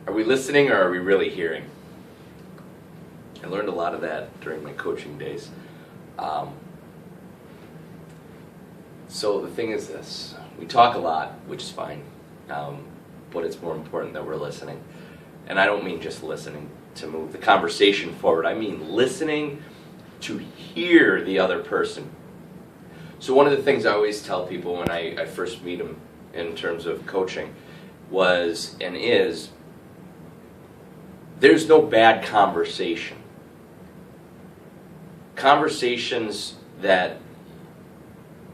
Are we listening or are we really hearing? I learned a lot of that during my coaching days. So the thing is this, we talk a lot, which is fine, but it's more important that we're listening. And I don't mean just listening to move the conversation forward, I mean listening to hear the other person. So one of the things I always tell people when I first meet them in terms of coaching was and is, there's no bad conversation. Conversations that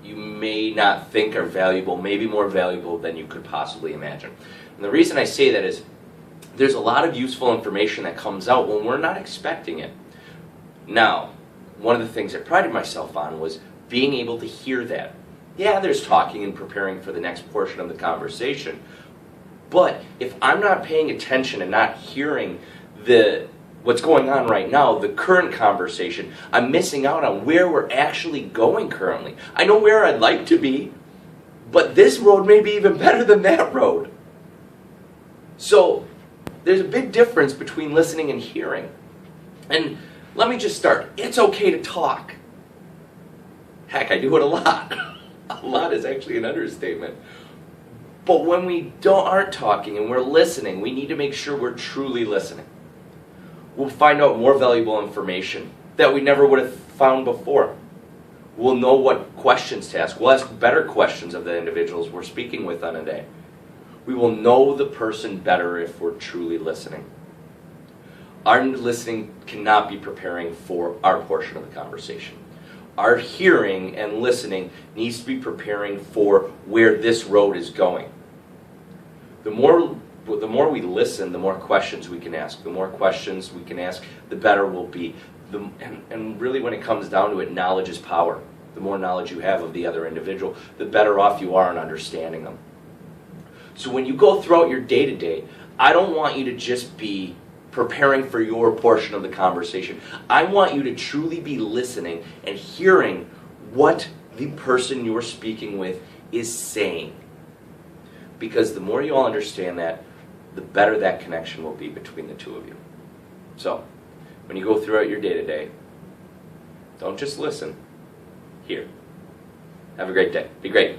you may not think are valuable, may be more valuable than you could possibly imagine. And the reason I say that is there's a lot of useful information that comes out when we're not expecting it. Now, one of the things I prided myself on was being able to hear that. Yeah, there's talking and preparing for the next portion of the conversation, but if I'm not paying attention and not hearing what's going on right now, the current conversation, I'm missing out on where we're actually going currently. I know where I'd like to be, but this road may be even better than that road. So there's a big difference between listening and hearing. And let me just start. It's okay to talk. Heck, I do it a lot. A lot is actually an understatement. But when we aren't talking and we're listening, we need to make sure we're truly listening. We'll find out more valuable information that we never would have found before. We'll know what questions to ask. We'll ask better questions of the individuals we're speaking with on a day. We will know the person better if we're truly listening. Our listening cannot be preparing for our portion of the conversation. Our hearing and listening needs to be preparing for where this road is going. The more we listen, the more questions we can ask. The more questions we can ask, the better we'll be. And really when it comes down to it, knowledge is power. The more knowledge you have of the other individual, the better off you are in understanding them. So when you go throughout your day-to-day, I don't want you to just be preparing for your portion of the conversation. I want you to truly be listening and hearing what the person you're speaking with is saying. Because the more you all understand that, the better that connection will be between the two of you. So, when you go throughout your day-to-day, don't just listen, hear. Have a great day. Be great.